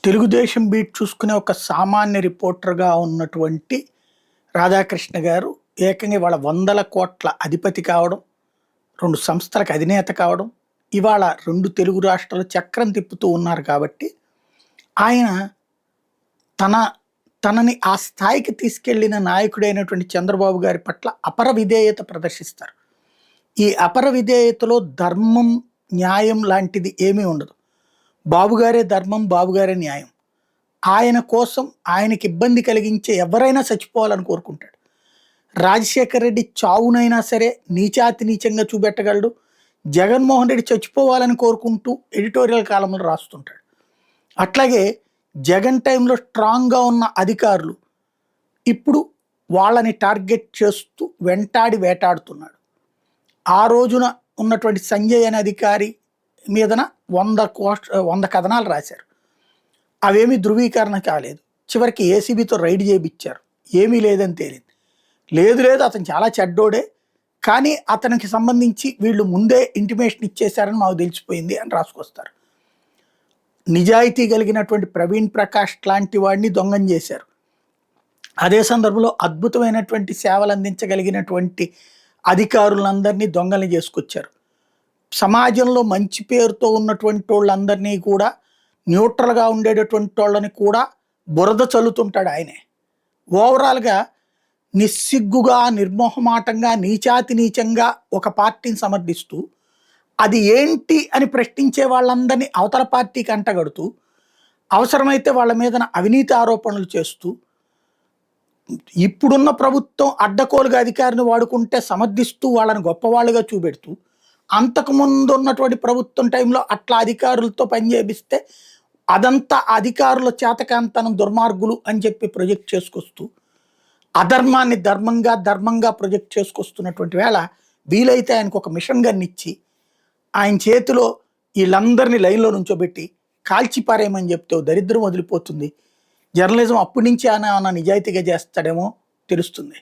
Telugu Desam beat చూసుకునే ఒక సామాన్య రిపోర్టర్గా ఉన్నటువంటి రాధాకృష్ణ గారు ఏకంగా ఇవాళ 100 కోట్ల అధిపతి కావడం, 2 సంస్థలకు అధినేత కావడం, ఇవాళ 2 తెలుగు రాష్ట్రాలు చక్రం తిప్పుతూ ఉన్నారు కాబట్టి ఆయన తన తనని ఆ స్థాయికి తీసుకెళ్లిన నాయకుడైనటువంటి చంద్రబాబు గారి పట్ల అపర విధేయత ప్రదర్శిస్తారు. ఈ అపర విధేయతలో ధర్మం, న్యాయం లాంటిది ఏమీ ఉండదు. బాబుగారే ధర్మం, బాబుగారే న్యాయం. ఆయన కోసం ఆయనకి ఇబ్బంది కలిగించే ఎవరైనా చచ్చిపోవాలని కోరుకుంటాడు. రాజశేఖర రెడ్డి చావునైనా సరే నీచాతి నీచంగా చూపెట్టగలడు. జగన్మోహన్ రెడ్డి చచ్చిపోవాలని కోరుకుంటూ ఎడిటోరియల్ కాలంలో రాస్తుంటాడు. అట్లాగే జగన్ టైంలో స్ట్రాంగ్గా ఉన్న అధికారులు ఇప్పుడు వాళ్ళని టార్గెట్ చేస్తూ వేటాడుతున్నాడు. ఆ రోజున ఉన్నటువంటి సంజయ్ అనే అధికారి మీదన 100 కథనాలు రాశారు. అవేమీ ధృవీకరణ కాలేదు. చివరికి ఏసీబీతో రైడ్ చేయించారు. ఏమీ లేదని తేలింది. లేదు అతను చాలా చెడ్డోడే, కానీ అతనికి సంబంధించి వీళ్ళు ముందే ఇంటిమేషన్ ఇచ్చేశారని మాకు తెలిసిపోయింది అని రాసుకొస్తారు. నిజాయితీ కలిగినటువంటి ప్రవీణ్ ప్రకాష్ లాంటి వాడిని దొంగం చేశారు. అదే సందర్భంలో అద్భుతమైనటువంటి సేవలు అందించగలిగినటువంటి అధికారులందరినీ దొంగల్ని చేసుకొచ్చారు. సమాజంలో మంచి పేరుతో ఉన్నటువంటి వాళ్ళందరినీ కూడా, న్యూట్రల్గా ఉండేటటువంటి వాళ్ళని కూడా బురద చల్లుతుంటాడు ఆయనే. ఓవరాల్గా నిస్సిగ్గుగా, నిర్మోహమాటంగా, నీచాతి నీచంగా ఒక పార్టీని సమర్థిస్తూ అది ఏంటి అని ప్రశ్నించే వాళ్ళందరినీ అవతల పార్టీకి అంటగడుతూ, అవసరమైతే వాళ్ళ మీద అవినీతి ఆరోపణలు చేస్తూ, ఇప్పుడున్న ప్రభుత్వం అడ్డకోలుగా అధికారిని వాడుకుంటే సమర్థిస్తూ వాళ్ళని గొప్పవాళ్ళుగా చూపెడుతూ, అంతకుముందు ఉన్నటువంటి ప్రభుత్వం టైంలో అట్లా అధికారులతో పనిచేపిస్తే అదంతా అధికారుల చేతకాంతనం, దుర్మార్గులు అని చెప్పి ప్రొజెక్ట్ చేసుకొస్తూ, అధర్మాన్ని ధర్మంగా ప్రొజెక్ట్ చేసుకొస్తున్నటువంటి వేళ వీలైతే ఆయనకు ఒక మిషన్ గన్ ఇచ్చి ఆయన చేతిలో వీళ్ళందరినీ లైన్లో నుంచోబెట్టి కాల్చిపారేయమని చెప్తే దరిద్రం వదిలిపోతుంది. జర్నలిజం అప్పటి నుంచి ఆయన నిజాయితీగా చేస్తాడేమో తెలుస్తుంది.